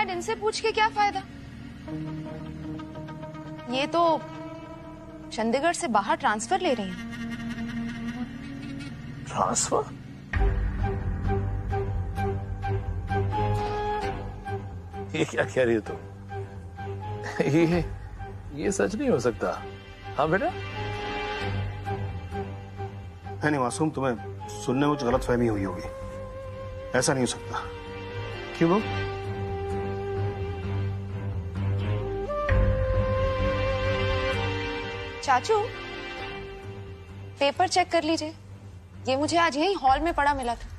Dad, इनसे पूछ के क्या फायदा? ये तो चंडीगढ़ से बाहर ट्रांसफर ले रही हैं। ट्रांसफर? ये क्या कह रही हो तुम? ये सच नहीं हो सकता। हाँ बेटा? नहीं मासूम, तुम्हें सुनने में कुछ गलतफहमी हुई होगी। ऐसा नहीं हो सकता। क्यों वो? चाचू, पेपर चेक कर लीजिए। ये मुझे आज यही हॉल में पड़ा मिला था।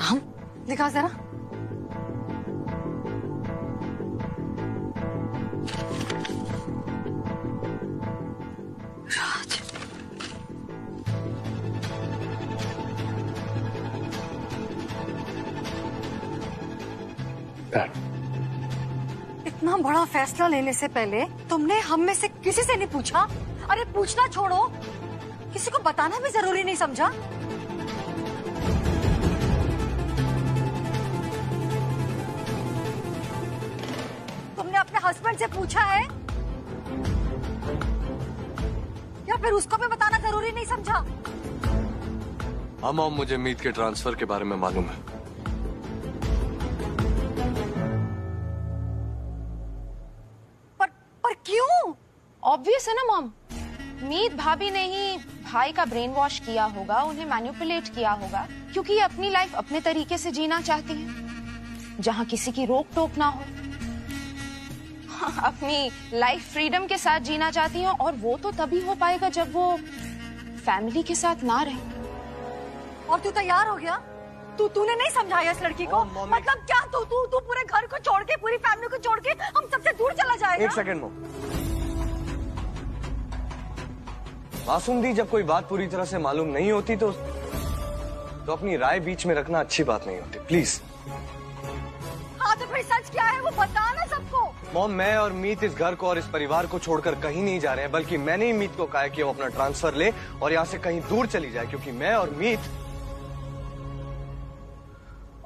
हम दिखा जरा। राज, इतना बड़ा फैसला लेने से पहले तुमने हम में से किसी से नहीं पूछा? अरे पूछना छोड़ो, किसी को बताना भी जरूरी नहीं समझा? तुमने अपने हस्बैंड से पूछा है या फिर उसको भी बताना जरूरी नहीं समझा? हाँ मॉम, मुझे मीत के ट्रांसफर के बारे में मालूम है। पर क्यों? ऑब्वियस है ना मॉम, मीत भाभी ने ही भाई का ब्रेन वॉश किया होगा, उन्हें मैनिपुलेट किया होगा, क्योंकि ये अपनी लाइफ अपने तरीके से जीना चाहती हैं, जहाँ किसी की रोक टोक ना हो। अपनी लाइफ फ्रीडम के साथ जीना चाहती हैं, और वो तो तभी हो पाएगा जब वो फैमिली के साथ ना रहे। और तू तैयार हो गया? तूने नहीं समझाया इस लड़की को? मतलब क्या तू पूरे घर को छोड़ के, पूरी फैमिली को छोड़ के हम सबसे दूर चला जाएगा? एक सेकंड मॉम। मासूम दी, जब कोई बात पूरी तरह से मालूम नहीं होती तो अपनी राय बीच में रखना अच्छी बात नहीं होती, प्लीज। हाँ तो फिर सच क्या है वो बता ना सबको। मॉम, मैं और मीत इस घर को और इस परिवार को छोड़कर कहीं नहीं जा रहे हैं, बल्कि मैंने ही मीत को कहा है कि वो अपना ट्रांसफर ले और यहाँ से कहीं दूर चली जाए, क्योंकि मैं और मीत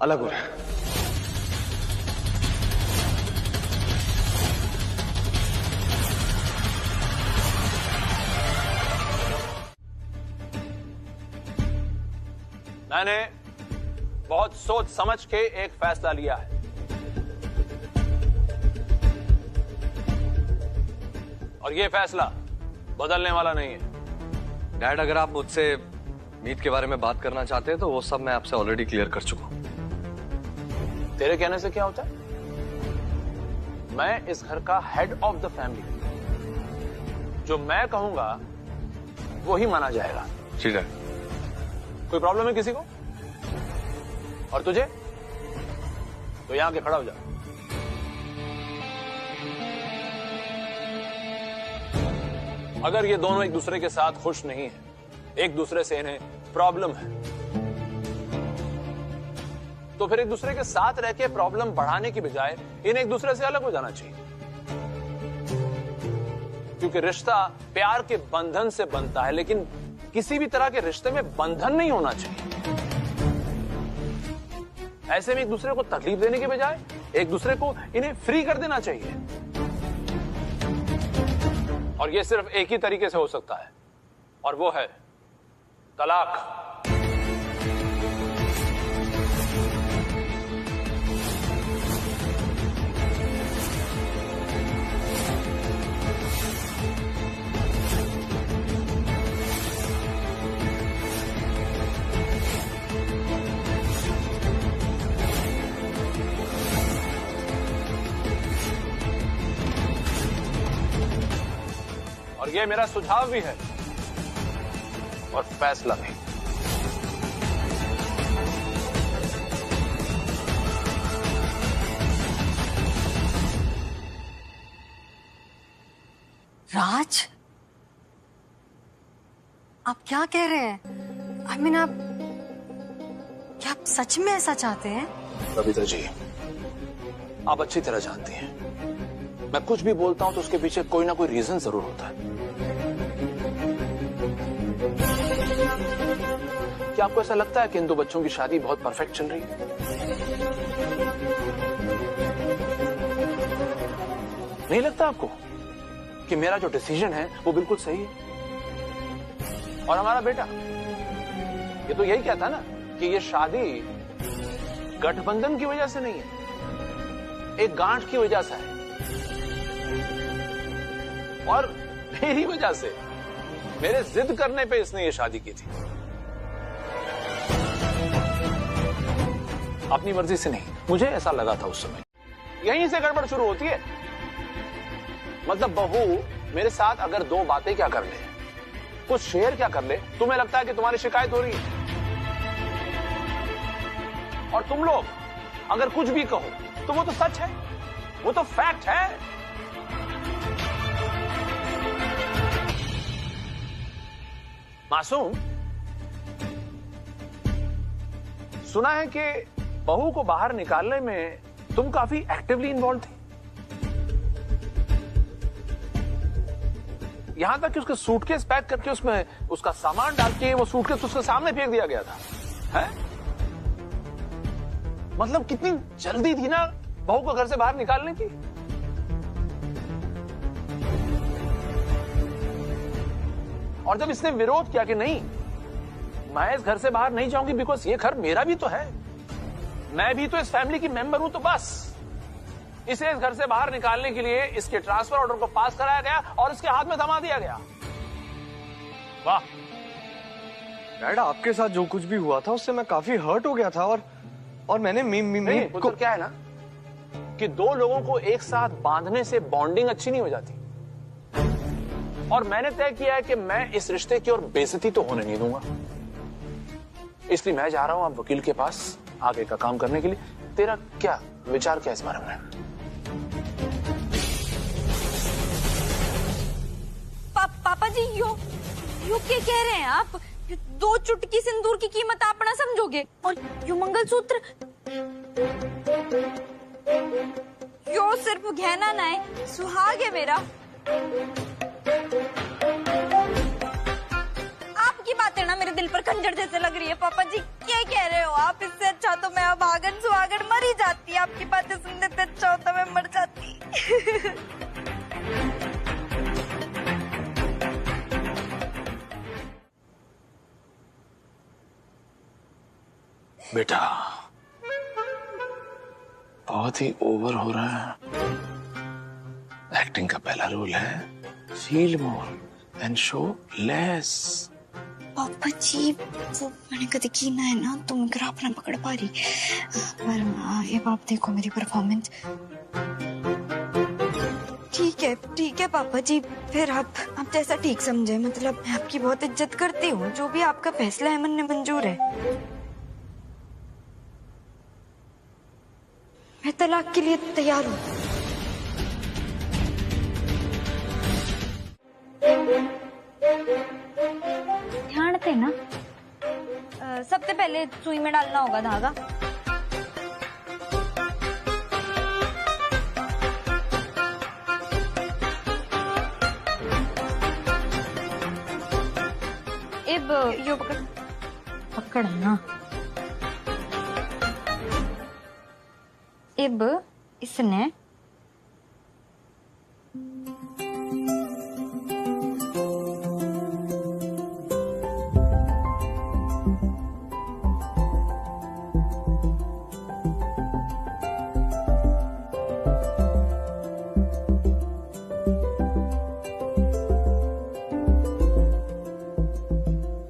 अलग हो रहे हैं। मैंने बहुत सोच समझ के एक फैसला लिया है। और ये फैसला बदलने वाला नहीं है। डैड, अगर आप मुझसे मीत के बारे में बात करना चाहते हैं तो वो सब मैं आपसे ऑलरेडी क्लियर कर चुका हूं। तेरे कहने से क्या होता है? मैं इस घर का हेड ऑफ द फैमिली, जो मैं कहूंगा वो ही माना जाएगा। जी डैड। कोई प्रॉब्लम है किसी को? और तुझे? तो यहां के खड़ा हो जा। अगर ये दोनों एक दूसरे के साथ खुश नहीं है, एक दूसरे से इन्हें प्रॉब्लम है, तो फिर एक दूसरे के साथ रह के प्रॉब्लम बढ़ाने की बजाय इन्हें एक दूसरे से अलग हो जाना चाहिए। क्योंकि रिश्ता प्यार के बंधन से बनता है, लेकिन किसी भी तरह के रिश्ते में बंधन नहीं होना चाहिए। ऐसे में एक दूसरे को तकलीफ देने के बजाय एक दूसरे को इन्हें फ्री कर देना चाहिए। और यह सिर्फ एक ही तरीके से हो सकता है, और वो है तलाक। और ये मेरा सुझाव भी है और फैसला भी। राज, आप क्या कह रहे हैं? आई मीन, आप क्या आप सच में ऐसा चाहते हैं? बबीता जी, आप अच्छी तरह जानती हैं, मैं कुछ भी बोलता हूं तो उसके पीछे कोई ना कोई रीजन जरूर होता है। क्या आपको ऐसा लगता है कि इन दो बच्चों की शादी बहुत परफेक्ट चल रही है? नहीं लगता आपको कि मेरा जो डिसीजन है वो बिल्कुल सही है? और हमारा बेटा ये तो यही कहता ना कि ये शादी गठबंधन की वजह से नहीं है, एक गांठ की वजह से है, और मेरी वजह से, मेरे जिद करने पे इसने ये शादी की थी। अपनी मर्जी से नहीं, मुझे ऐसा लगा था उस समय। यहीं से गड़बड़ शुरू होती है। मतलब बहू मेरे साथ अगर दो बातें क्या कर ले, कुछ शेयर क्या कर ले, तुम्हें लगता है कि तुम्हारी शिकायत हो रही है। और तुम लोग अगर कुछ भी कहो तो वो तो सच है, वो तो फैक्ट है। मासूम, सुना है कि बहू को बाहर निकालने में तुम काफी एक्टिवली इन्वॉल्व थे, यहां तक कि उसके सूटकेस पैक करके उसमें उसका सामान डाल के वो सूटकेस उसके सामने फेंक दिया गया था, है? मतलब कितनी जल्दी थी ना बहू को घर से बाहर निकालने की। और जब इसने विरोध किया कि नहीं, मैं इस घर से बाहर नहीं जाऊंगी बिकॉज ये घर मेरा भी तो है, मैं भी तो इस फैमिली की मेंबर हूं, तो बस इसे इस घर से बाहर निकालने के लिए इसके ट्रांसफर ऑर्डर को पास कराया गया और इसके हाथ में थमा दिया गया। वाह डैड, आपके साथ जो कुछ भी हुआ था उससे मैं काफी हर्ट हो गया था, और मैंने मीम को क्या है ना कि दो लोगों को एक साथ बांधने से बॉन्डिंग अच्छी नहीं हो जाती, और मैंने तय किया है कि मैं इस रिश्ते की और बेइज्जती तो होने नहीं दूंगा। इसलिए मैं जा रहा हूं अब वकील के पास आगे का काम करने के लिए। तेरा क्या विचार, क्या इस बारे में? पापा जी, यो क्या कह रहे हैं आप? दो चुटकी सिंदूर की कीमत आप ना समझोगे, और यो मंगलसूत्र, यो सिर्फ गहना ना है, सुहाग है मेरा। आपकी बातें ना मेरे दिल पर खंजर जैसे लग रही है। पापा जी क्या कह रहे हो आप? इससे अच्छा तो मैं अब आगन सुहागन मर ही जाती। आपकी बातें सुनने से अच्छा होता मैं मर जाती। बेटा बहुत ही ओवर हो रहा है। एक्टिंग का पहला रूल है feel more and show less. पापा जी वो मैंने कभी की ना है ना, तुम ग्राफ ना पकड़ पा रही, पर ये आप देखो मेरी परफॉर्मेंस। ठीक है पापा जी, फिर आप जैसा ठीक समझे। मतलब मैं आपकी बहुत इज्जत करती हूँ, जो भी आपका फैसला है मन में मंजूर है। मैं तलाक के लिए तैयार हूँ। ध्यान से ना, सबसे पहले सुई में डालना होगा धागा। अब यो पकड़ना। अब इसने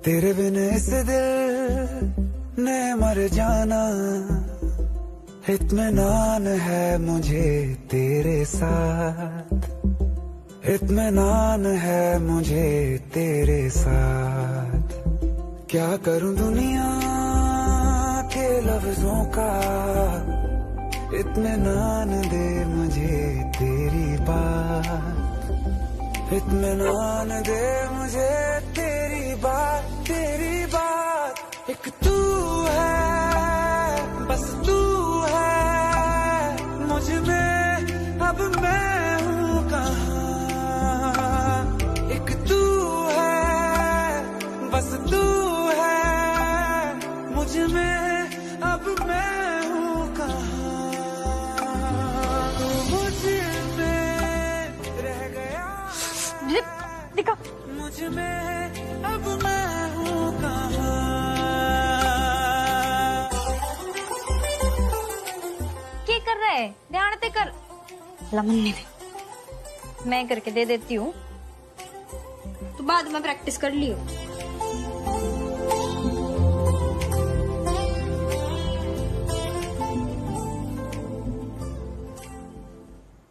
तेरे बिन इस दिल ने मर जाना, इत्मीनान है मुझे तेरे साथ, इत्मीनान है मुझे तेरे साथ। क्या करूं दुनिया के लफ्जों का, इत्मीनान दे मुझे तेरी बात, इत्मीनान दे मुझे तेरी बात, तेरी बात। एक तू है, बस तू है मुझ में, अब मैं हूँ कहाँ। एक तू है, बस तू है में अब मैं हूँ कहाँ। क्या कर रहा है? ध्यान से कर। लमन दे, मैं करके दे देती हूँ, तो बाद में प्रैक्टिस कर लियो।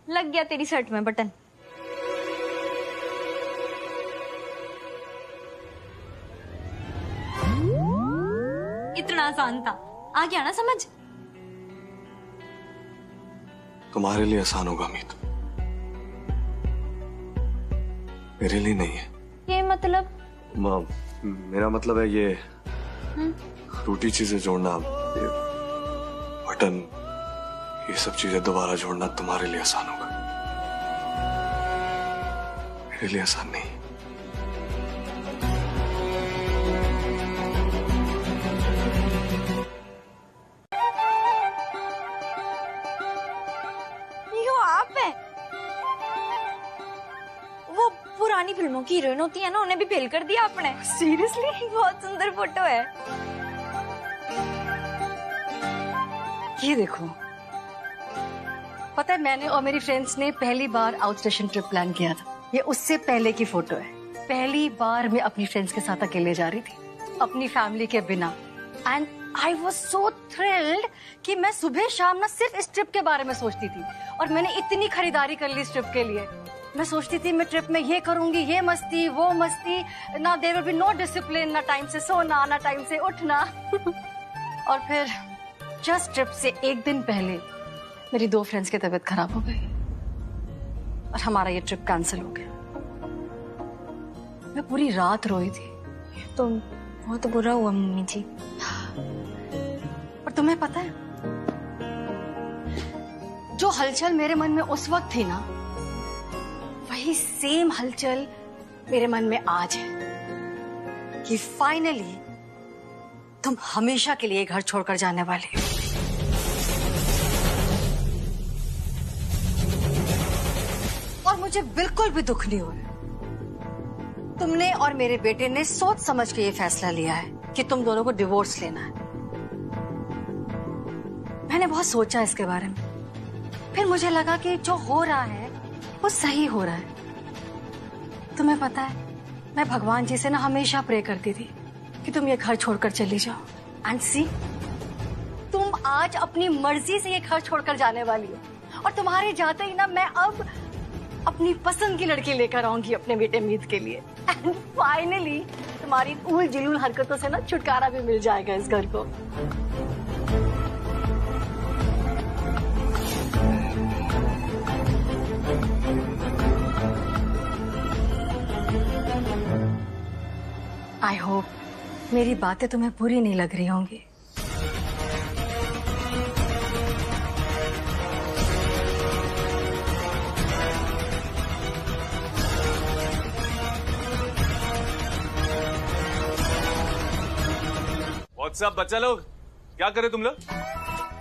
लग गया तेरी शर्ट में बटन। इतना आसान था, आ गया ना समझ? तुम्हारे लिए आसान होगा मीत, मेरे लिए नहीं है। ये मतलब? मेरा मतलब है ये टूटी चीजें जोड़ना, ये बटन, ये सब चीजें दोबारा जोड़ना तुम्हारे लिए आसान होगा, मेरे लिए आसान नहीं। यो आप है? वो पुरानी फिल्मों की हीरोइन होती है ना, उन्हें भी फेल कर दिया आपने। सीरियसली? बहुत सुंदर फोटो है। ये देखो, पता है मैंने और मेरी फ्रेंड्स ने पहली बार आउट स्टेशन ट्रिप प्लान किया था। ये उससे पहले की फोटो है। पहली बार मैं अपनी फ्रेंड्स के साथ अकेले जा रही थी, अपनी फैमिली के बिना। And I was so thrilled कि मैं सुबह शाम ना सिर्फ इस ट्रिप के बारे में सोचती थी। और मैंने इतनी खरीदारी कर ली इस ट्रिप के लिए। मैं सोचती थी मैं ट्रिप में ये करूंगी, ये मस्ती, वो मस्ती, ना there will be no discipline, ना टाइम से सोना, ना टाइम से उठना। और फिर जस्ट ट्रिप से एक दिन पहले मेरी 2 फ्रेंड्स की तबीयत खराब हो गई और हमारा ये ट्रिप कैंसिल हो गया। मैं पूरी रात रोई थी। तो बहुत बुरा हुआ मम्मी जी। पर तुम्हें पता है, जो हलचल मेरे मन में उस वक्त थी ना, वही सेम हलचल मेरे मन में आज है कि फाइनली तुम हमेशा के लिए घर छोड़कर जाने वाले हो। और मुझे बिल्कुल भी दुख नहीं हो रहा। तुमने और मेरे बेटे ने सोच समझ के ये फैसला लिया है कि तुम दोनों को डिवोर्स लेना है। मैंने बहुत सोचा इसके बारे में, फिर मुझे लगा कि जो हो रहा है वो सही हो रहा है। तुम्हें पता है, मैं भगवान जी से ना हमेशा प्रे करती थी कि तुम ये घर छोड़कर चली जाओ। एंड सी, तुम आज अपनी मर्जी से ये घर छोड़कर जाने वाली हो। और तुम्हारे जाते ही ना मैं अब अपनी पसंद की लड़की लेकर आऊंगी अपने बेटे मीत के लिए। एंड फाइनली तुम्हारी उल जुलूल हरकतों से ना छुटकारा भी मिल जाएगा इस घर को। आई होप मेरी बातें तुम्हें बुरी नहीं लग रही होंगी। व्हाट्सअप बच्चा लोग, क्या करे तुम लोग?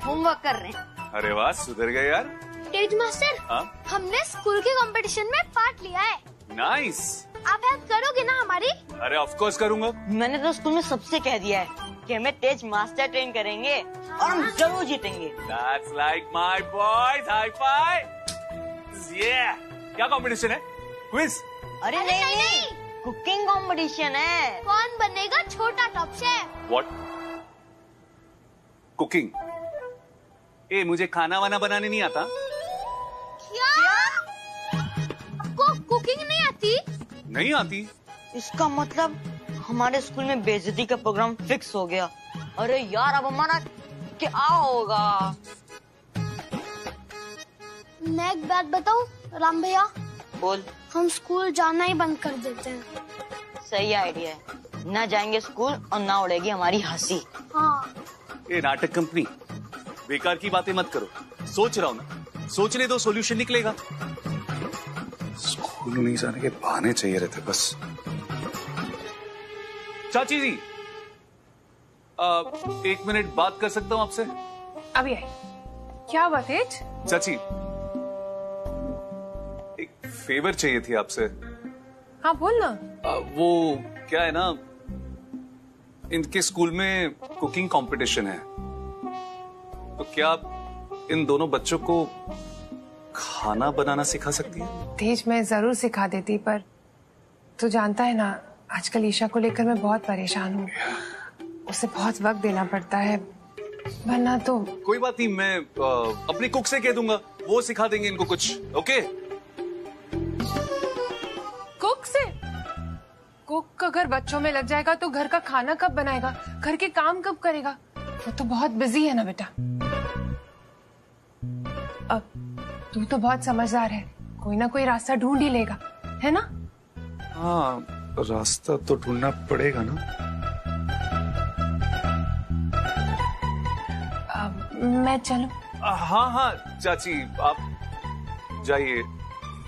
होमवर्क कर रहे हैं। अरे वाह, सुधर गए यार। तेज मास्टर, हाँ? हमने स्कूल के कंपटीशन में पार्ट लिया है। नाइस। आप हेल्प करोगे ना हमारी? अरे ऑफ कोर्स करूंगा। मैंने तो स्कूल में सबसे कह दिया है कि हमें तेज मास्टर ट्रेन करेंगे और हम जरूर जीतेंगे। That's like my boys, high five। Yeah। क्या कंपटीशन है? क्विज? अरे नहीं, कुकिंग कंपटीशन है। कौन बनेगा छोटा टॉप शेफ? What? कुकिंग? ए, मुझे खाना वाना बनाने नहीं आता। क्या? आपको कुकिंग नहीं आती? नहीं आती। इसका मतलब हमारे स्कूल में बेइज्जती का प्रोग्राम फिक्स हो गया। अरे यार, अब हमारा क्या होगा? मैं एक बात बताऊं राम भैया, बोल। हम स्कूल जाना ही बंद कर देते हैं। सही आइडिया है, ना जाएंगे स्कूल और ना उड़ेगी हमारी हंसी। हाँ। ए नाटक कंपनी, बेकार की बातें मत करो। सोच रहा हूँ ना, सोचने दो, सॉल्यूशन निकलेगा। स्कूल नहीं जाने के बहाने चाहिए रहते बस। चाची जी, 1 मिनट बात कर सकता हूँ आपसे? अभी आई। क्या बात है? चाची, एक फेवर चाहिए थी आपसे। हाँ बोल ना। वो क्या है ना, इनके स्कूल में कुकिंग कंपटीशन है, तो क्या आप इन दोनों बच्चों को खाना बनाना सिखा सकती है? तेज, मैं जरूर सिखा देती, पर तू जानता है ना आजकल ईशा को लेकर मैं बहुत परेशान हूँ। उसे बहुत वक्त देना पड़ता है, वरना तो। कोई बात नहीं, मैं अपनी कुक से कह दूंगा, वो सिखा देंगे इनको कुछ। ओके? कुक से? कुक अगर बच्चों में लग जाएगा तो घर का खाना कब बनाएगा, घर के काम कब करेगा? वो तो बहुत बिजी है ना बेटा। अब तू तो बहुत समझदार है, कोई ना कोई रास्ता ढूंढ ही लेगा, है ना? हाँ, रास्ता तो ढूंढना पड़ेगा ना। मैं चलूं? हाँ हाँ चाची, आप जाइए।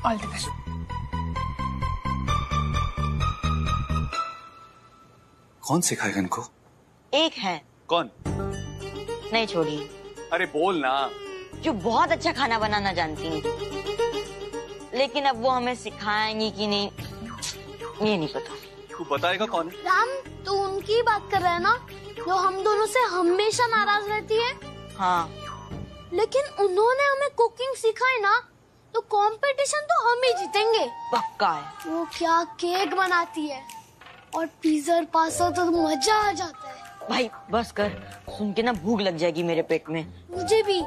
All the best. कौन सिखाएगा इनको? एक है। कौन? नहीं छोड़िए। अरे बोल ना। जो बहुत अच्छा खाना बनाना जानती हैं, लेकिन अब वो हमें सिखाएंगी कि नहीं ये नहीं पता। तू बताएगा कौन है? राम, तू उनकी बात कर रहा है ना, जो हम दोनों से हमेशा नाराज रहती है? हाँ। लेकिन उन्होंने हमें कुकिंग सिखाई ना, तो कंपटीशन तो हम ही जीतेंगे। पक्का है। वो क्या केक बनाती है, और पिज्जा और पास्ता तो मजा आ जाता है। भाई बस कर, सुन के ना भूख लग जाएगी मेरे पेट में। मुझे भी।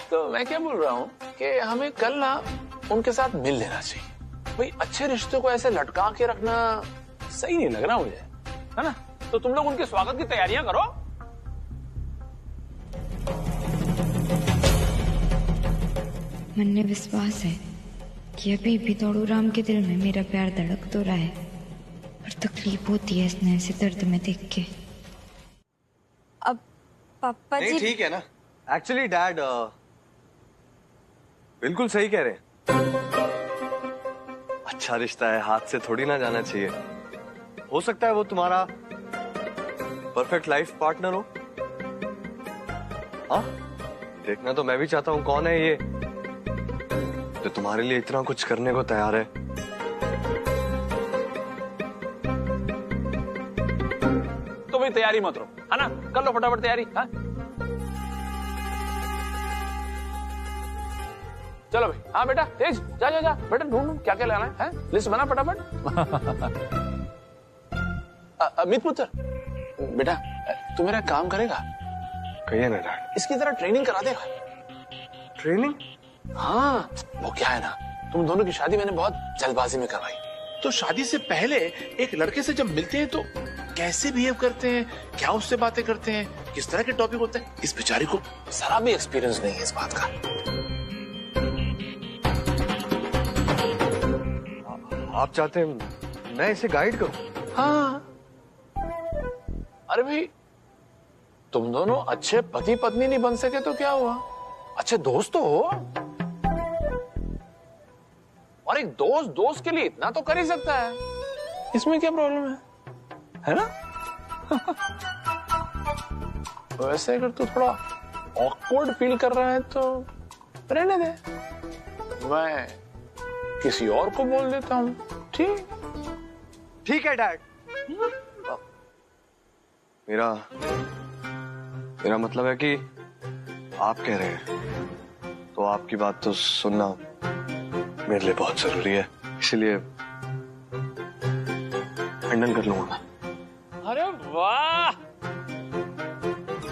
तो मैं क्या बोल रहा हूँ कि हमें कल ना उनके साथ मिल लेना चाहिए। भाई अच्छे रिश्तों को ऐसे लटका के रखना सही नहीं लग रहा मुझे, है ना? तो तुम लोग उनके स्वागत की तैयारियां करो। मन में विश्वास है कि अभी भी दौड़ू राम के दिल में मेरा प्यार धड़क तो रहा है, पर तकलीफ होती है इसने ऐसे दर्द में देख के। अब पापा जी ठीक है ना। एक्चुअली डैड बिल्कुल सही कह रहे हैं। अच्छा रिश्ता है, हाथ से थोड़ी ना जाना चाहिए। हो सकता है वो तुम्हारा परफेक्ट लाइफ पार्टनर हो। हाँ, देखना तो मैं भी चाहता हूँ कौन है ये जो तुम्हारे लिए इतना कुछ करने को तैयार है। तो भाई तैयारी मत रो, है ना? कर लो फटाफट तैयारी। हाँ चलो भाई। हाँ बेटा तेज, जा जा जा बेटा, ढूंढ क्या क्या लाना है, लिस्ट बना फटाफट। अमित पुत्र बेटा, तू मेरा काम करेगा? कहिए ना डैड। इसकी तरह ट्रेनिंग करा देगा। ट्रेनिंग? हाँ, वो क्या है ना, तुम दोनों की शादी मैंने बहुत जल्दबाजी में करवाई, तो शादी से पहले एक लड़के से जब मिलते हैं तो कैसे बिहेव करते हैं, क्या उससे बातें करते हैं, किस तरह के टॉपिक होते हैं, इस बेचारी को जरा भी एक्सपीरियंस नहीं है इस बात का। आप चाहते हैं मैं इसे गाइड करूं? हाँ। अरे भाई, तुम दोनों अच्छे पति पत्नी नहीं बन सके तो क्या हुआ, अच्छे दोस्त तो हो। और एक दोस्त दोस्त के लिए इतना तो कर ही सकता है, इसमें क्या प्रॉब्लम है ना? वैसे अगर तू थोड़ा ऑकवर्ड फील कर रहा है तो रहने दे, मैं किसी और को बोल देता हूँ। ठीक है डैड। मेरा मतलब है कि आप कह रहे हैं तो आपकी बात तो सुनना मेरे लिए बहुत जरूरी है, इसलिए हैंडल कर लूंगा। अरे वाह,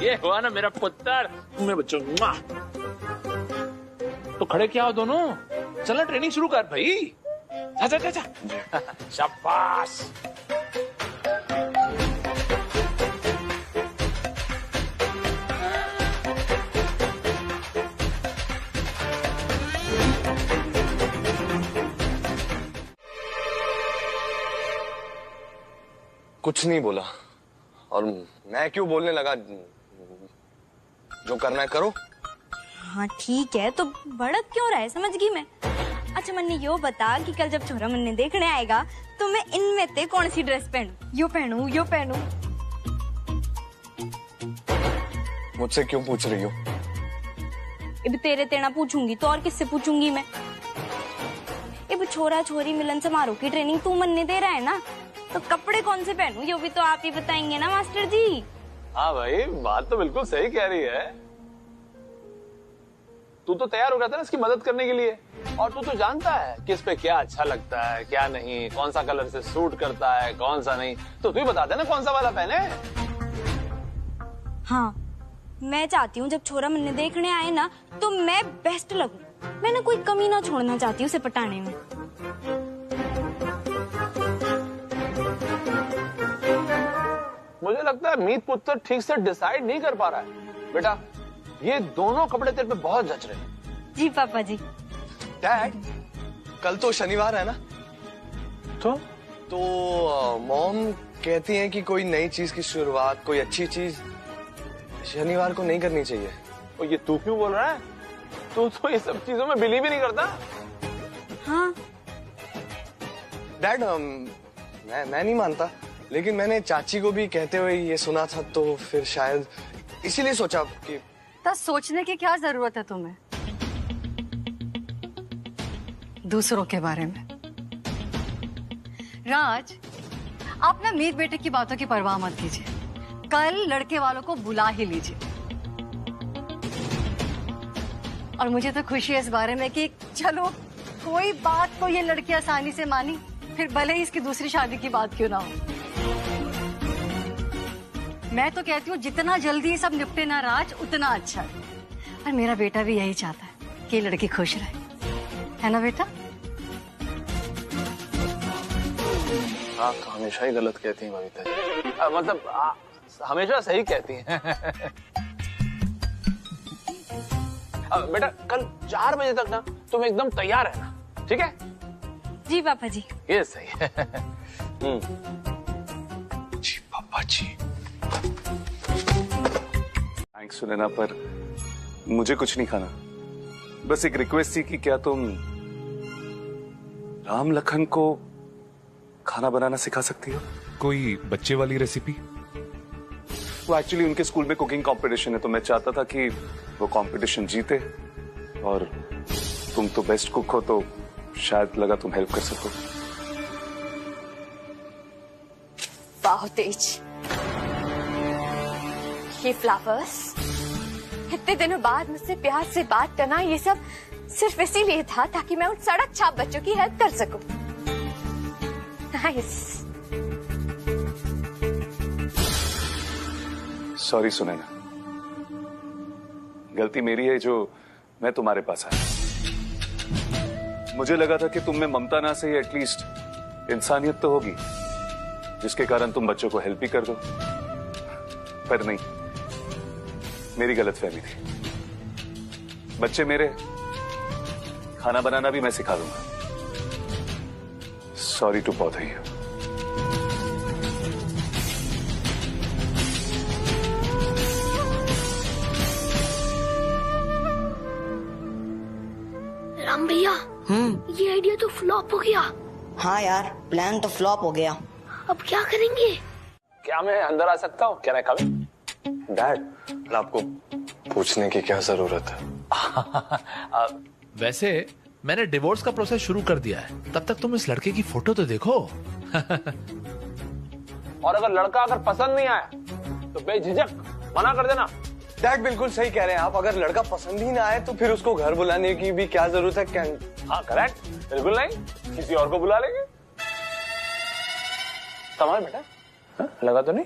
ये हुआ ना मेरा पुत्र, मेरे बच्चों। तो खड़े क्या हो दोनों, चलो ट्रेनिंग शुरू कर भाई। जा जा जा जा। शाबाश। कुछ नहीं बोला, और मैं क्यों बोलने लगा, जो करना है करो। हाँ ठीक है, तो भड़क क्यों रहा है, समझ गई मैं। अच्छा मन्नी यो बता कि कल जब छोरा मन्ने देखने आएगा तो मैं इनमें से कौन सी ड्रेस पहनूं, यो पहनूं यो पहनूं? मुझसे क्यों पूछ रही हो? अब तेरे तेना पूछूंगी तो और किससे पूछूंगी मैं? छोरा छोरी मिलन समारोह की ट्रेनिंग तू मनने दे रहा है ना, तो कपड़े कौन से पहनूं ये भी तो आप ही बताएंगे ना मास्टर जी। हाँ भाई, बात तो बिल्कुल सही कह रही है। तू तो तैयार हो गया था ना इसकी मदद करने के लिए, और तू तो जानता है कि इस पे क्या अच्छा लगता है क्या नहीं, कौन सा कलर से सूट करता है कौन सा नहीं, तो तू ही बता दे ना कौन सा वाला पहने। हाँ, मैं चाहती हूँ जब छोरा मन्ने देखने आए ना तो मैं बेस्ट लगूं। मैं ना कोई कमी ना छोड़ना चाहती हूँ उसे पटाने में। मुझे लगता है मीत पुत्र ठीक से डिसाइड नहीं कर पा रहा है। बेटा, ये दोनों कपड़े तेरे पे बहुत जच रहे हैं। जी पापा जी। डैड, कल तो शनिवार है ना, तो मॉम कहती हैं कि कोई नई चीज की शुरुआत, कोई अच्छी चीज शनिवार को नहीं करनी चाहिए। और ये तू क्यों बोल रहा है? तू तो ये सब चीजों में बिलीव ही नहीं करता। हाँ डैड, मैं नहीं मानता, लेकिन मैंने चाची को भी कहते हुए ये सुना था, तो फिर शायद इसीलिए सोचा कि तो सोचने की क्या जरूरत है तुम्हें दूसरों के बारे में। राज, आप ना मीत बेटे की बातों की परवाह मत कीजिए, कल लड़के वालों को बुला ही लीजिए। और मुझे तो खुशी है इस बारे में कि चलो कोई बात को ये लड़की आसानी से मानी, फिर भले ही इसकी दूसरी शादी की बात क्यों ना हो। मैं तो कहती हूँ जितना जल्दी ये सब निपटे ना राज, उतना अच्छा है। और मेरा बेटा भी यही चाहता है कि ये लड़की खुश रहे, है ना बेटा? आप तो हमेशा ही गलत कहती हैं बबीता जी। मतलब हमेशा सही कहती हैं। बेटा, कल 4 बजे तक ना तुम एकदम तैयार रहना, ठीक है? जी पापा जी। ये सही है। जी पापा जी। थैंक्स सुनैना, पर मुझे कुछ नहीं खाना। बस एक रिक्वेस्ट थी कि क्या तुम राम लखन को खाना बनाना सिखा सकती हो? कोई बच्चे वाली रेसिपी? वो एक्चुअली उनके स्कूल में कुकिंग कंपटीशन है, तो मैं चाहता था कि वो कंपटीशन जीते, और तुम तो बेस्ट कुक हो, तो शायद लगा तुम हेल्प कर सको। वाह तेज, ये फ्लावर्स इतने दिनों बाद मुझसे प्यार से बात करना, ये सब सिर्फ इसीलिए था ताकि मैं उन सड़क छाप बच्चों की हेल्प कर सकूं। नाइस। सॉरी सुनैना, गलती मेरी है जो मैं तुम्हारे पास आया। मुझे लगा था कि तुम में ममता ना से एटलीस्ट इंसानियत तो होगी, जिसके कारण तुम बच्चों को हेल्प ही कर दो, पर नहीं, मेरी गलतफहमी थी। बच्चे मेरे, खाना बनाना भी मैं सिखा दूंगा। Sorry to bother you. Ram भैया, ये आइडिया तो फ्लॉप हो गया। हाँ यार, प्लान तो फ्लॉप हो गया। अब क्या करेंगे? क्या मैं अंदर आ सकता हूँ? क्या कभी? डैड, आपको पूछने की क्या जरूरत है? वैसे मैंने डिवोर्स का प्रोसेस शुरू कर दिया है, तब तक तुम इस लड़के की फोटो तो देखो। और अगर लड़का पसंद नहीं आया तो बेझिझक मना कर देना। डैड बिल्कुल सही कह रहे हैं आप, अगर लड़का पसंद ही ना आए तो फिर उसको घर बुलाने की भी क्या जरूरत है? हाँ करेक्ट, बिल्कुल नहीं, किसी और को बुला लेंगे। कमाल बेटा, हा? लगा तो नहीं?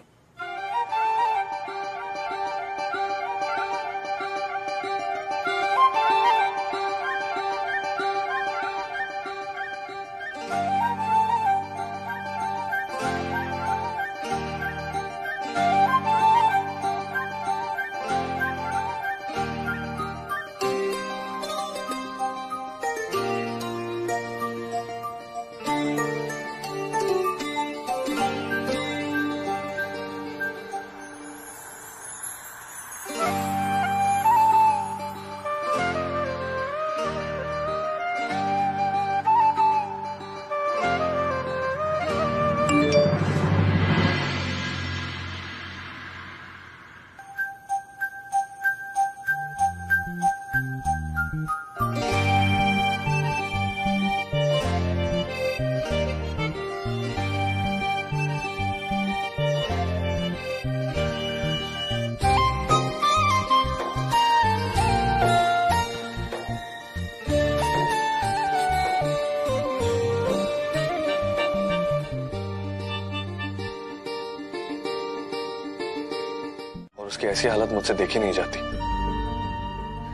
उसकी ऐसी हालत मुझसे देखी नहीं जाती,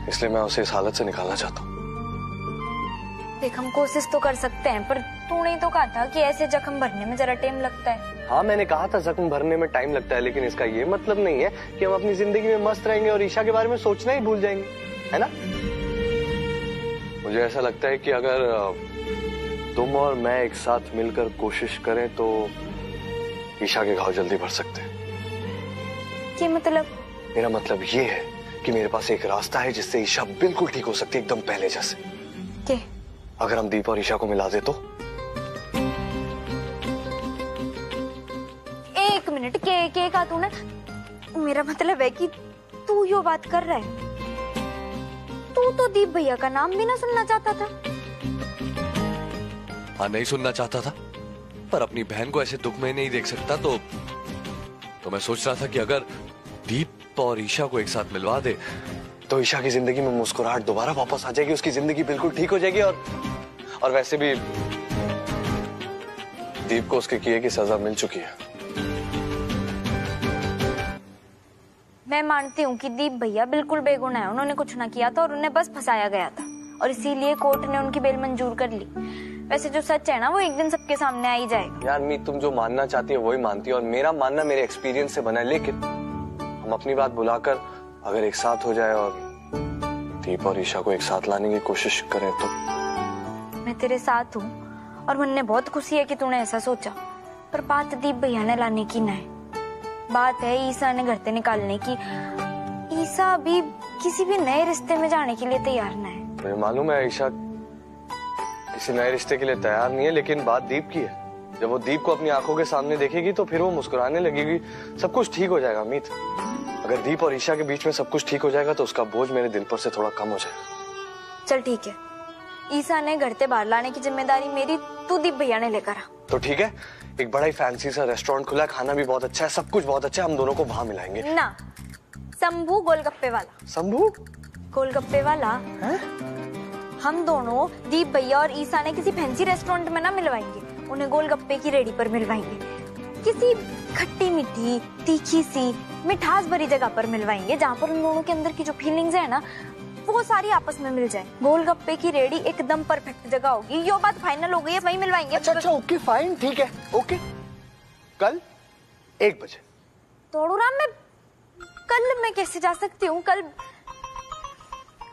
इसलिए मैं उसे इस हालत से निकालना चाहता हूँ। देख, हम कोशिश तो कर सकते हैं, पर तूने तो कहा था कि ऐसे जख्म भरने में जरा टाइम लगता है। हाँ, मैंने कहा था जख्म भरने में टाइम लगता है, लेकिन इसका ये मतलब नहीं है कि हम अपनी जिंदगी में मस्त रहेंगे और ईशा के बारे में सोचना ही भूल जाएंगे, है ना? मुझे ऐसा लगता है कि अगर तुम और मैं एक साथ मिलकर कोशिश करें तो ईशा के घाव जल्दी भर सकते हैं। ये मतलब? मेरा मतलब ये है कि मेरे पास एक रास्ता है जिससे ईशा बिल्कुल ठीक हो सकती है, एकदम पहले जैसे। क्या? अगर हम दीप और ईशा को मिला दे तो? एक मिनट, के कहा तूने? मेरा मतलब है कि तू यो बात कर रहा है, तू तो दीप भैया का नाम भी ना सुनना चाहता था। हाँ, नहीं सुनना चाहता था, पर अपनी बहन को ऐसे दुख में नहीं देख सकता, तो मैं सोच रहा था कि अगर दीप और ईशा को एक साथ मिलवा दे तो ईशा की जिंदगी में मुस्कुराहट दोबारा वापस आ जाएगी, उसकी जिंदगी बिल्कुल ठीक हो जाएगी। और वैसे भी दीप को उसके किए की सजा मिल चुकी है। मैं मानती हूँ कि दीप भैया बिल्कुल बेगुनाह है, उन्होंने कुछ ना किया था और उन्हें बस फंसाया गया था, और इसीलिए कोर्ट ने उनकी बेल मंजूर कर ली। वैसे जो सच है ना, वो एक दिन सबके सामने आ ही जाएगा। यार मीत, तुम जो मानना चाहती है वही मानती है, और मेरा मानना मेरे एक्सपीरियंस से बना है, लेकिन हम अपनी बात बुलाकर अगर एक साथ हो जाए और दीप और ईशा को एक साथ लाने की कोशिश करें तो। मैं तेरे साथ हूँ और मुझे बहुत खुशी है कि तूने ऐसा सोचा, पर बात दीप भैया ने लाने की न है, बात है ईशा ने घर से निकालने की। ईशा अभी किसी भी नए रिश्ते में जाने के लिए तैयार न है। मुझे मालूम है ईशा किसी नए रिश्ते के लिए तैयार नहीं है, लेकिन बात दीप की है। जब वो दीप को अपनी आंखों के सामने देखेगी तो फिर वो मुस्कुराने लगेगी, सब कुछ ठीक हो जाएगा। अमित, अगर दीप और ईशा के बीच में सब कुछ ठीक हो जाएगा तो उसका बोझ मेरे दिल पर से थोड़ा कम हो जाएगा। चल ठीक है, ईशा ने घर से बाहर लाने की जिम्मेदारी मेरी, तू दीप भैया ने लेकर आ। तो ठीक है, एक बड़ा ही फैंसी सा रेस्टोरेंट खुला है, खाना भी बहुत अच्छा है, सब कुछ बहुत अच्छा है, हम दोनों को वहां मिलाएंगे ना। शंभू गोलगप्पे वाला। शंभू गोलगप्पे वाला है? हम दोनों दीप भैया और ईशा ने किसी फैंसी रेस्टोरेंट में ना मिलवाएंगे, उन्हें गोलगप्पे की रेडी पर मिलवाएंगे, किसी खट्टी मीठी तीखी सी मिठास भरी जगह पर मिलवाएंगे, जहाँ पर उन दोनों के अंदर की जो फीलिंग्स है ना वो सारी आपस में मिल जाए। गोलगप्पे की रेडी एकदम परफेक्ट जगह होगी, ये बात फाइनल हो गई है, वहीं मिलवाएंगे। अच्छा, ओके फाइन, ठीक है, ओके। कल 1 बजे। तोड़ूराम में कल मैं कैसे जा सकती हूँ?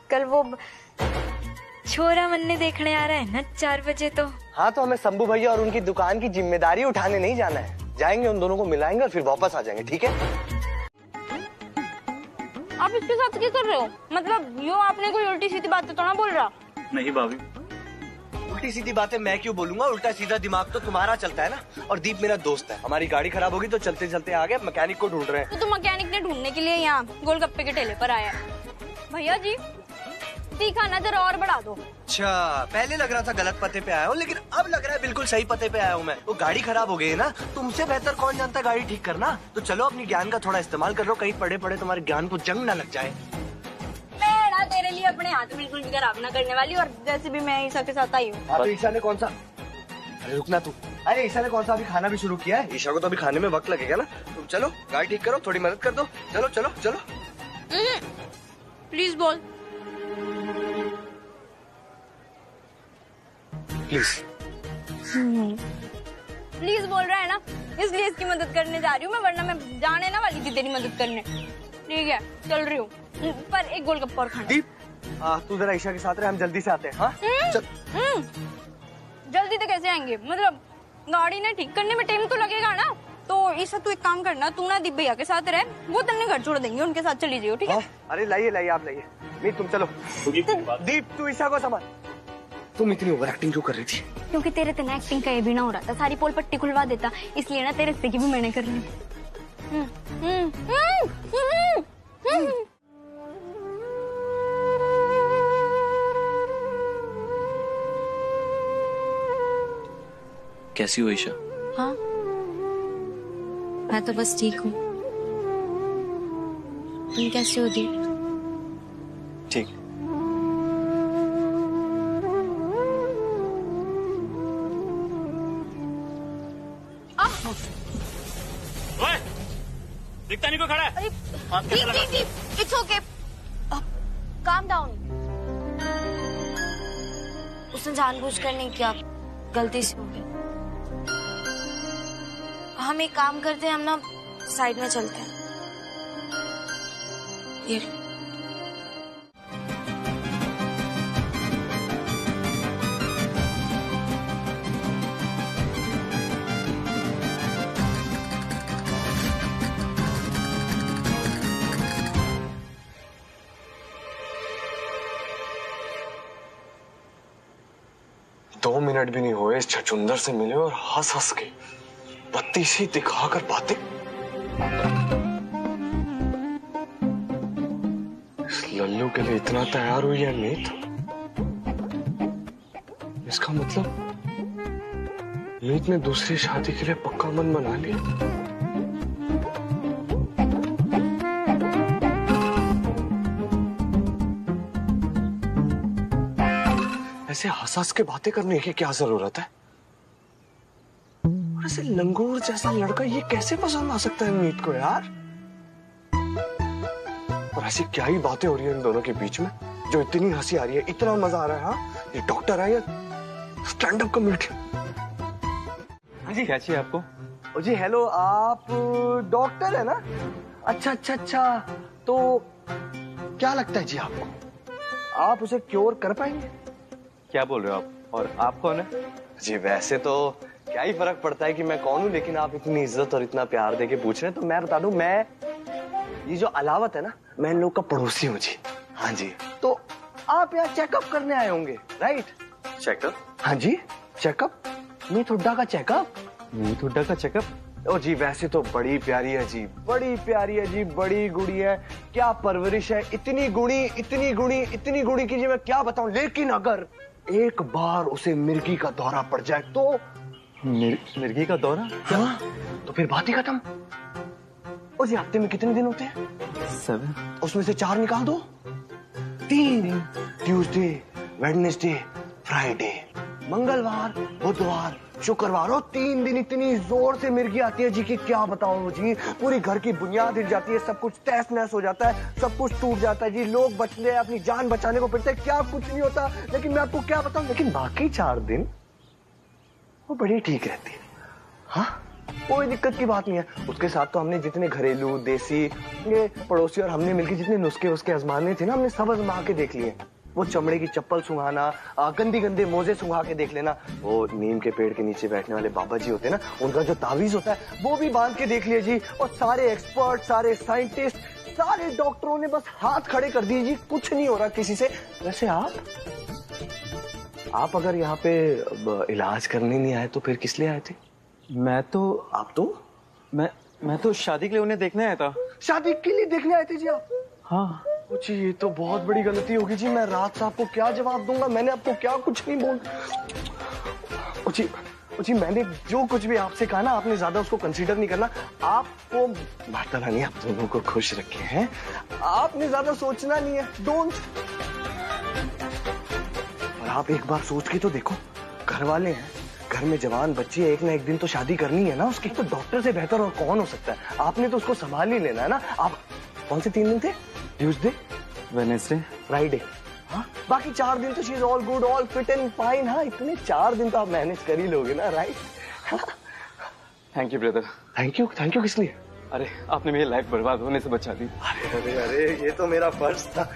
कल वो छोरा मन्ने देखने आ रहा है ना 4 बजे। तो हाँ, तो हमें शंभू भैया और उनकी दुकान की जिम्मेदारी उठाने नहीं जाना है, जाएंगे उन दोनों को मिलाएंगे और फिर वापस आ जाएंगे, ठीक है? आप इसके साथ क्या कर रहे हो? मतलब यो आपने कोई उल्टी सीधी बातें तो ना बोल रहा? नहीं भाभी, उल्टी सीधी बातें मैं क्यों बोलूंगा, उल्टा सीधा दिमाग तो तुम्हारा चलता है ना। और दीप मेरा दोस्त है, हमारी गाड़ी खराब होगी तो चलते चलते आ गए, मैकेनिक को ढूंढ रहे हैं। तो मैकेनिक ने ढूंढने के लिए यहाँ गोलगप्पे के ठेले पर आया है। भैया जी, तीखा ना जरा और बढ़ा दो। अच्छा, पहले लग रहा था गलत पते पे आया हूँ, लेकिन अब लग रहा है बिल्कुल सही पते पे आया हूँ मैं। वो गाड़ी खराब हो गई है ना, तुमसे बेहतर कौन जानता है गाड़ी ठीक करना। तो चलो अपनी ज्ञान का थोड़ा इस्तेमाल कर लो, कहीं पड़े पड़े तुम्हारे ज्ञान को जंग ना लग जाए। मैं तेरे लिए अपने हाथ बिल्कुल भी खराब ना करने वाली, और जैसे भी मैं ईशा के साथ आई हूँ। तो ईशा ने कौन सा, अरे रुकना तू, अरे ईशा ने कौन सा अभी खाना भी शुरू किया है, ईशा को तो अभी खाने में वक्त लगेगा ना। तुम चलो गाड़ी ठीक करो, थोड़ी मदद कर दो, चलो चलो चलो। प्लीज बोल। प्लीज प्लीज बोल रहा है ना, इसलिए इसकी मदद करने जा रही हूँ मैं, वरना मैं जाने ना वाली थी तेरी मदद करने। ठीक है, चल रही हूँ, पर एक गोलगप्पा और खाना। दीप, तू जरा ईशा के साथ रहे, हम जल्दी से आते हैं। हाँ? जल्दी तो कैसे आएंगे, मतलब गाड़ी ने ठीक करने में टाइम तो लगेगा ना। तो ईशा तू एक काम करना, तू ना दीप भैया के साथ रहे, वो तेने घर छोड़ देंगे, उनके साथ चली जाइयो, ठीक है? अरे लाइए लाइए, आप लाइए, नहीं तुम चलो। दीप तू ईशा को संभाल। तुम इतनी ओवर एक्टिंग क्यों कर रही थी? क्योंकि तेरे तना एक्टिंग का ये भी ना हो रहा था, सारी पोल पट्टी खुलवा देता, इसलिए ना तेरे हिस्से की भी मैंने कर ली। कैसी हो ईशा? हाँ, मैं तो बस ठीक हूँ। तुम कैसे हो दीप? ठीक। दिखता नहीं को खड़ा है। It's okay, calm down. उसने जानबूझकर नहीं किया, गलती से हो गया। हम एक काम करते हैं, हम ना साइड में चलते हैं। ये 2 मिनट भी नहीं हुए इस छछुंदर से मिले और हंस हंस के पत्ती सी दिखाकर बातें। इस लल्लू के लिए इतना तैयार हुई है मीत। इसका मतलब मीत ने दूसरी शादी के लिए पक्का मन बना लिया। ऐसे हंस के बातें करने की क्या जरूरत है? और ऐसे लंगूर जैसा लड़का ये कैसे पसंद आ सकता है मीत को यार? और ऐसी क्या ही बातें हो रही है इन दोनों के बीच में जो इतनी हंसी आ रही है, इतना मजा आ रहा है। हाँ, ये डॉक्टर है या स्टैंड अप कॉमेडी? हाँ जी, क्या चाहिए आपको? ओ जी हेलो, आप डॉक्टर है ना? अच्छा अच्छा अच्छा, तो क्या लगता है जी आपको, आप उसे क्योर कर पाएंगे? क्या बोल रहे हो आप? और आप कौन है? जी वैसे तो क्या ही फर्क पड़ता है कि मैं कौन हूँ, लेकिन आप इतनी इज्जत और इतना प्यार देके पूछ रहे हैं तो मैं बता दूं, मैं ये जो अलावत है ना, मैं इन लोग का पड़ोसी हूँ जी। हाँ जी, तो आप यहाँ चेकअप करने आए होंगे, राइट? चेकअप? हाँ जी, चेकअप, मीत हुड्डा का चेकअप। मीत हुड्डा का चेकअप? ओ जी वैसे तो बड़ी प्यारी है जी, बड़ी प्यारी है जी, बड़ी गुड़ी है, क्या परवरिश है, इतनी गुणी इतनी गुणी इतनी गुणी की जी मैं क्या बताऊं। लेकिन अगर एक बार उसे मिर्गी का दौरा पड़ जाए तो मिर्गी का दौरा? हाँ, तो फिर बात ही खत्म। और जी हफ्ते में कितने दिन होते हैं? 7। उसमें से 4 निकाल दो। 3, ट्यूसडे, वेडनेसडे, फ्राइडे, मंगलवार, बुधवार, शुक्रवार, और 3 दिन इतनी जोर से मिर्गी आती है जी कि क्या बताऊं जी, पूरी घर की बुनियाद हिल जाती है, सब कुछ तहस नहस हो जाता है, सब कुछ टूट जाता है जी, लोग बचते हैं, अपनी जान बचाने को फिरते हैं, क्या कुछ नहीं होता। लेकिन मैं आपको क्या बताऊं, लेकिन बाकी 4 दिन वो बड़ी ठीक रहती है। हाँ, कोई दिक्कत की बात नहीं है। उसके साथ तो हमने जितने घरेलू, देसी, ये पड़ोसी और हमने मिलकर जितने नुस्खे उसके आजमाने थे ना, हमने सब आजमा के देख लिए। वो चमड़े की चप्पल सुंघाना, गंदी गंदे मोजे सुंघा के देख लेना, वो नीम के पेड़ के नीचे बैठने वाले बाबा जी होते हैं ना, उनका जो तावीज होता है वो भी बांध के देख लिया जी। और सारे एक्सपर्ट, सारे साइंटिस्ट, सारे डॉक्टरों ने बस हाथ खड़े कर दिए जी, कुछ नहीं हो रहा किसी से। वैसे आप अगर यहाँ पे इलाज करने नहीं आए तो फिर किस लिए आए थे? मैं तो शादी के लिए उन्हें देखने आया था। शादी के लिए देखने आए थे जी आप? हाँ जी, ये तो बहुत बड़ी गलती होगी जी। मैं रात साहब को क्या जवाब दूंगा? मैंने आपको क्या कुछ नहीं बोल। जी मैंने जो कुछ भी आपसे कहा ना, आपने ज्यादा उसको कंसीडर नहीं करना। आपको माता रानी आप दोनों को खुश रखे हैं, आपने ज्यादा सोचना नहीं है। डोंट। और आप एक बार सोच के तो देखो, घर वाले हैं, घर में जवान बच्ची है, एक ना एक दिन तो शादी करनी है ना उसकी। तो डॉक्टर से बेहतर और कौन हो सकता है? आपने तो उसको संभाल ही लेना है ना। आप कौन से 3 दिन थे? Tuesday, Wednesday, Friday. हाँ, बाकी 4 दिन तो she is all good, all fit and fine. हाँ, इतने 4 दिन तो आप मैनेज कर ही लोगे ना, right? Thank you brother. Thank you किस लिए? अरे आपने मेरी लाइफ बर्बाद होने से बचा दी। अरे ये तो मेरा फर्ज था।